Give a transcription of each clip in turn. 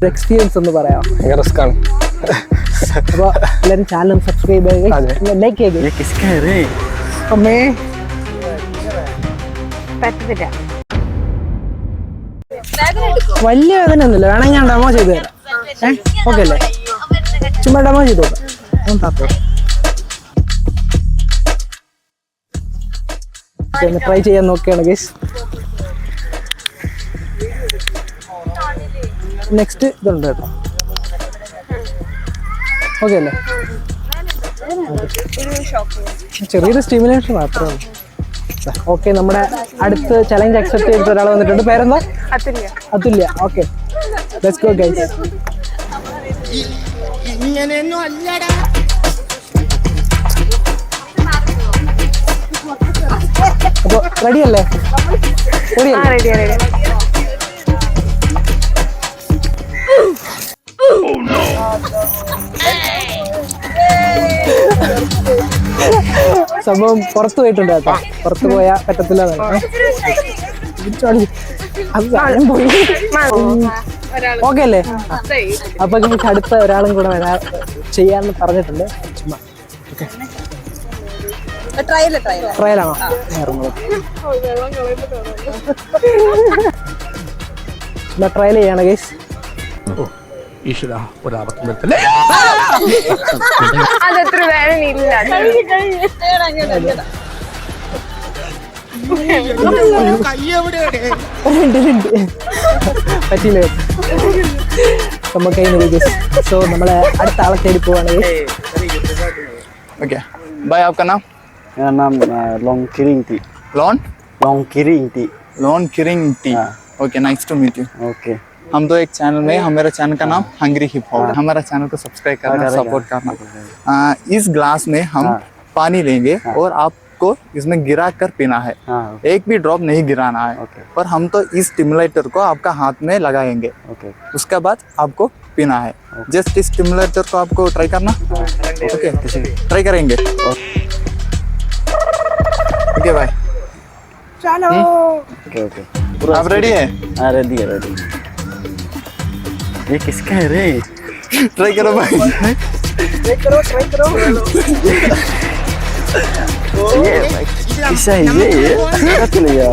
Experience ഒന്ന് പറയാം. Risk ആണ്. അപ്പോൾ എല്ലാവരും ചാനൽ സബ്സ്ക്രൈബ് ചെയ്യുക, ലൈക്ക് ചെയ്യുക. അമ്മേ പറ്റത്തില്ല. വലിയ വേദന ഒന്നുമില്ല. വേണമെങ്കിൽ ഞാൻ ഡെമോ ചെയ്ത് തരാം. ഓക്കെ അല്ലേ? ചുമ്മാ ഡെമോ ചെയ്ത് നോക്കാം. ട്രൈ ചെയ്യാൻ നോക്കുകയാണ് ഗൈസ്. നെക്സ്റ്റ് ഇതുണ്ട് കേട്ടോ. ഓക്കെ അല്ലേ? ചെറിയൊരു സ്റ്റിമുലേഷൻ മാത്രമേ. ഓക്കെ, നമ്മുടെ അടുത്ത് ചലഞ്ച് അക്സെപ്റ്റ് ചെയ്തിട്ട് ഒരാൾ വന്നിട്ടുണ്ട്. പേരെന്താ? Athulya. Okay, let's go guys. ഇങ്ങനെയൊന്നും അല്ലടാ. അപ്പൊ റെഡി അല്ലേ? സംഭവം പുറത്തു പോയിട്ടുണ്ട് കേട്ടോ. പുറത്തു പോയാ പറ്റത്തില്ല. ഓക്കെ അല്ലേ? അപ്പൊ നമുക്ക് അടുത്ത ഒരാളും കൂടെ ചെയ്യാന്ന് പറഞ്ഞിട്ടുണ്ട്. ചുമ്മാ ട്രയലാണോ? ട്രയൽ ചെയ്യാണ് ഗൈസ്. അതത്ര വേദനയില്ല. പറ്റിയില്ല. നമുക്ക് സോ നമ്മളെ അടുത്ത ആളെ തേടി പോവാണ്. ओके भाई, आपका नाम? मेरा नाम Longkiring T. Longkiring T. Okay, nice to meet you. Okay, हम तो एक चैनल में, हमारा चैनल का नाम हंग्री हिप हॉप. हमारा चैनल को सब्सक्राइब करना, सपोर्ट करना. इस ग्लास में हम पानी लेंगे और आपको इसमें गिरा कर पीना है. एक भी ड्रॉप नहीं गिराना है. और हम तो इस स्टिमुलेटर को आपका हाथ में लगाएंगे. उसके बाद आपको पीना है. जस्ट इस स्टिमुलेटर को आपको ट्राई करना. ओके, ट्राई करेंगे. ओके भाई, चलो. ओके. आप रेडी है? हाँ, रेडी है. ये किसका है रे? ट्राई करो भाई. ट्राई करो. ये किसा है ये? क्या लिया?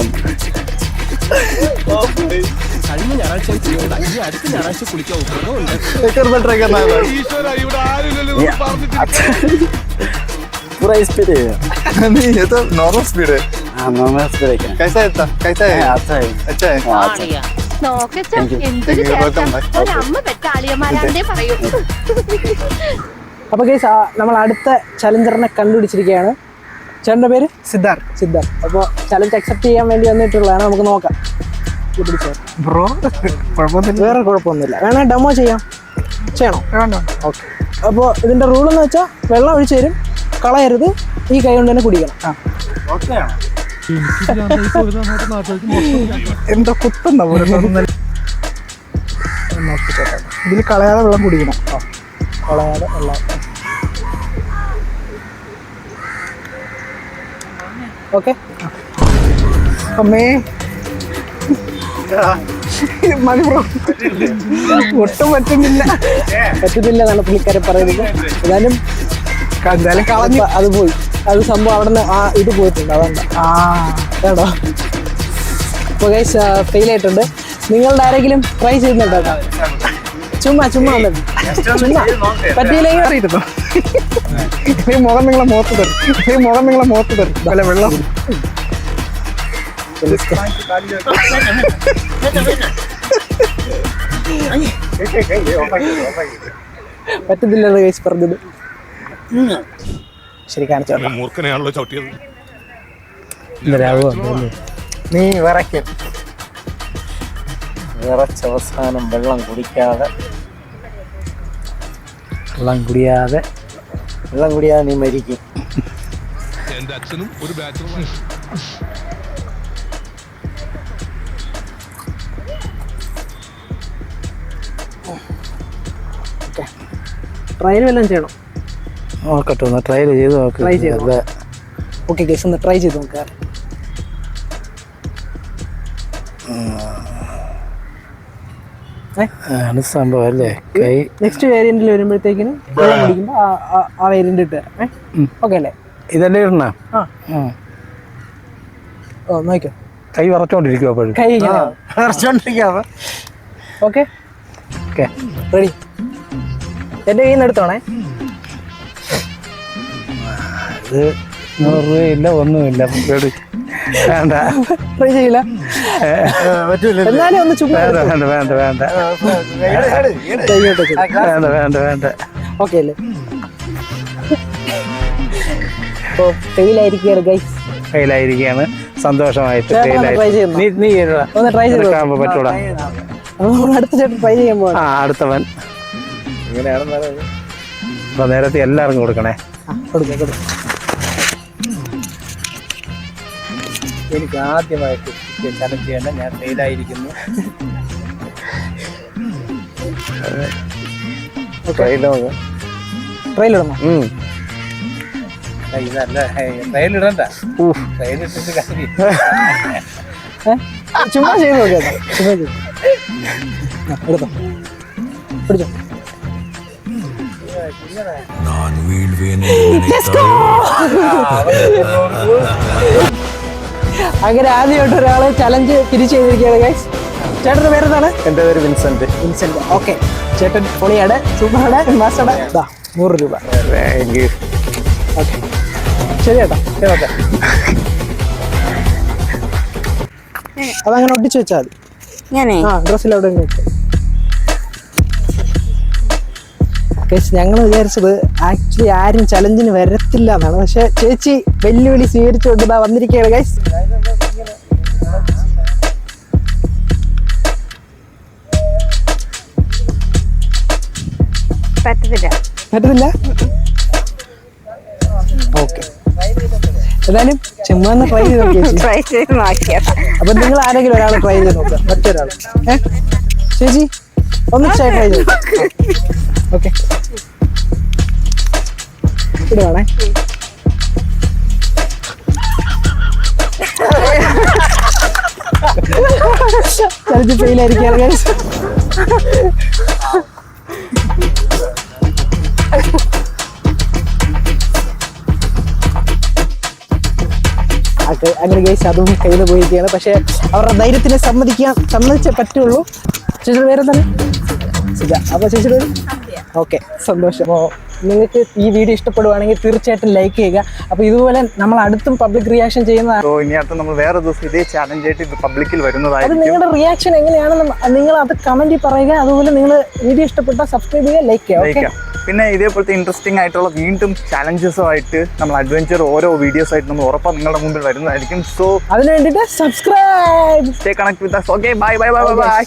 ट्राई करना है भाई. पूरा स्पीड है. नहीं, ये तो नॉर्मल स्पीड है. हाँ, नॉर्मल स्पीड है. कैसा है? कैसा है? अच्छा है. अच्छा है. ഒരമ്മ പെറ്റ ആളിയന്മാരാന്നേ പറയൂ. അപ്പൊ ഗൈസ്, നമ്മൾ അടുത്ത ചലഞ്ചറിനെ കണ്ടുപിടിച്ചിരിക്കുകയാണ്. ചേട്ടൻ്റെ പേര്? സിദ്ധാർത്ഥ്. അപ്പോൾ ചലഞ്ച് അക്സെപ്റ്റ് ചെയ്യാൻ വേണ്ടി വന്നിട്ടുള്ളതാണ്. നമുക്ക് നോക്കാം. ബ്രോ, കുഴപ്പമൊന്നുമില്ല. വേറെ കുഴപ്പമൊന്നുമില്ല. വേണേ ഡെമോ ചെയ്യണോ? ഓക്കെ. അപ്പോൾ ഇതിൻ്റെ റൂൾ എന്ന് വെച്ചാൽ വെള്ളം ഒഴിച്ചു തരും, കളയരുത്, ഈ കൈ കൊണ്ട് തന്നെ കുടിക്കണം. എന്താ കുത്തുന്ന പോലെ ഇതിൽ കളയാതെ വെള്ളം കുടിക്കണം. കളയാതെ വെള്ളം. ഓക്കെ. അമ്മേ മതി ബ്രോ, ഒട്ടും പറ്റുന്നില്ല എന്നാണ് പുള്ളിക്കാരൻ പറയുന്നത്. എന്തായാലും കളഞ്ഞു, അത് പോയി. അത് സംഭവം അവിടെ നിന്ന് ഇത് പോയിട്ടുണ്ട്. അതുകൊണ്ട് വേണ്ടോ? അപ്പോൾ ഗൈസ്, ഫെയിൽ ആയിട്ടുണ്ട്. നിങ്ങളുടെ ആരെങ്കിലും ട്രൈ ചെയ്യുന്നുണ്ടോ? ചുമ്മാ വന്നിട്ട് പറ്റിയില്ലെങ്കിൽ അറിയിട്ടുണ്ടോ? ഈ മുഖം നിങ്ങളെ മുഖത്ത് തരും. അല്ല, വെള്ളം പറ്റത്തില്ലെന്ന് ഗൈസ് പറഞ്ഞത്. ശരി, കാണിച്ചോ. മൂർഖനെയാണല്ലോ ചവിട്ടിയത്. നീ വിറയ്ക്കും. വിറച്ചവസാനം വെള്ളം കുടിക്കാതെ നീ മരിക്കും. എന്റെ അച്ഛനും ഒരു ബാച്ചലറാണ്. ട്രയൽ വല്ലതും ചെയ്യണം. നോക്കട്ടെ, ഒന്ന് ട്രൈ ചെയ്ത് നോക്ക്. ഓക്കെ ഗൈസ്, ഒന്ന് ട്രൈ ചെയ്ത് നോക്കാം. ആണ് സംഭവം അല്ലേ കൈ നെക്സ്റ്റ് വേരിയന്റിൽ വരുമ്പോഴത്തേക്കിന് വെള്ളം കുടിക്കുമ്പോൾ ആ വേരിയന്റ് ഇട്ട് ഓക്കെ അല്ലേ? ഇതല്ലേ ഇടണ ആ ഓ നോക്കിയോ കൈ വറച്ചോണ്ടിരിക്കും അപ്പോഴും കൈ ഓക്കെ ഓക്കെ റെഡി. എൻ്റെ കയ്യിൽ നിന്ന് എടുത്തോണേ. ഇത് 100 രൂപയില്ല ഒന്നുമില്ല പേടി വേണ്ട ട്രൈ ചെയ്യില്ല എന്നാലും ഒന്ന് ചുമ്മാ വേണ്ട വേണ്ട വേണ്ട വേണ്ട വേണ്ട വേണ്ട വേണ്ട ഓക്കെ അല്ലേ? അപ്പോൾ ഫെയിലായിരിക്കുകയാണ് ഗൈസ്. ഫെയിലായിരിക്കുകയാണ് സന്തോഷമായിട്ട് try ചെയ്യുന്നോ? നീ ചെയ്യടാ. ഒന്ന് ട്രൈ ചെയ്ത് നിനക്കാവുമ്പോ പറ്റൂടാ. അടുത്ത ചേട്ടൻ ട്രൈ ചെയ്യാൻ പോവാ. ആ അടുത്തവൻ അപ്പൊ നേരത്തെ എല്ലാവർക്കും കൊടുക്കണേ. കൊടുക്കാം. എനിക്ക് ആദ്യമായിട്ട് ചലഞ്ച് ചെയ്യേണ്ട ഞാൻ ഫെയിലായിരിക്കുന്നു. ട്രയലിടണോ? ഇതല്ല ട്രയലിടണ്ട. ട്രയലിട്ടിട്ട് കാര്യം ചുമ്മാ ചെയ്ത് നോക്കാം. ചുമ്മാ ചെയ്തു എടുത്തോ പിടിച്ചോ. അങ്ങനെ ആദ്യമായിട്ട് ഒരാള് ചലഞ്ച് തിരിച്ചു ചെയ്തിരിക്കുകയാണ് ഗൈസ്. ചേട്ടൻ്റെ പേരെന്താണ്? എൻ്റെ പേര് വിൻസെന്റ്. വിൻസെന്റ്. ഓക്കെ ചേട്ടൻ പൊളിയാണ്, സൂപ്പറാണ്, മാസ്റ്ററാണ്. 100 രൂപ. ഓക്കെ ശരി ചേട്ടാ. ഓക്കെ അതങ്ങനെ ഒട്ടിച്ച് വെച്ചാൽ മതി. ഞാനേ ആ ഡ്രസ്സിൽ അവിടെ വെച്ചു. ഞങ്ങൾ വിചാരിച്ചത് ആക്ച്വലി ആരും ചലഞ്ചിന് വരത്തില്ല എന്നാണ്. പക്ഷെ ചേച്ചി വെല്ലുവിളി സ്വീകരിച്ചുകൊണ്ട് വന്നിരിക്കുകയാണ് ഗൈസ്. പറ്റത്തില്ല. ഓക്കെ ഏതായാലും ചുമ്മാ ഒന്ന് ട്രൈ ചെയ്ത് നോക്കിയ. അപ്പൊ നിങ്ങൾ ആരെങ്കിലും ഒരാൾ ട്രൈ ചെയ്ത് നോക്കുക. മറ്റൊരാൾ ചേച്ചി ഒന്ന് ട്രൈ ചെയ്തു. ഓക്കെ ഇടുവാണേ. ചലഞ്ച് ഫെയിലായിരിക്കുകയാണ് ഗൈസ്. അങ്ങനെ ഗൈസ് അതും കയ്യിൽ പോയിരിക്കുകയാണ്. പക്ഷെ അവരുടെ ധൈര്യത്തിനെ സമ്മതിച്ചേ പറ്റുള്ളൂ. ചേച്ചിയുടെ പേരെന്താണ്? സുജ. അപ്പോൾ ചേച്ചിയുടെ പേര്? ഓക്കെ സന്തോഷം. അപ്പോൾ നിങ്ങൾക്ക് ഈ വീഡിയോ ഇഷ്ടപ്പെടുവാണെങ്കിൽ തീർച്ചയായിട്ടും ലൈക്ക് ചെയ്യുക. അപ്പോൾ ഇതുപോലെ നമ്മൾ അടുത്തും പബ്ലിക് റിയാക്ഷൻ ചെയ്യുന്നതാണ്. ഇനി അടുത്ത് നമ്മൾ വേറെ ദിവസം ഇതേ ചാലഞ്ച് ആയിട്ട് ഇത് പബ്ലിക്കിൽ അത് വരുന്നതായിരിക്കും. നിങ്ങളുടെ റിയാക്ഷൻ എങ്ങനെയാണെന്ന് നിങ്ങൾ അത് കമന്റിൽ പറയുക. അതുപോലെ നിങ്ങൾ വീഡിയോ ഇഷ്ടപ്പെട്ടാൽ സബ്സ്ക്രൈബ് ചെയ്യുക, ലൈക്ക് ചെയ്യുക. ഓക്കെ പിന്നെ ഇതേപോലത്തെ ഇൻട്രസ്റ്റിംഗ് ആയിട്ടുള്ള വീണ്ടും ചാലഞ്ചസുമായിട്ട് നമ്മൾ അഡ്വഞ്ചർ ഓരോ വീഡിയോസ് ആയിട്ട് നമ്മൾ ഉറപ്പാണ് നിങ്ങളുടെ മുമ്പിൽ വരുന്നതായിരിക്കും. സോ അതിന് വേണ്ടിയിട്ട് subscribe. Stay connect with us. Okay bye bye bye bye.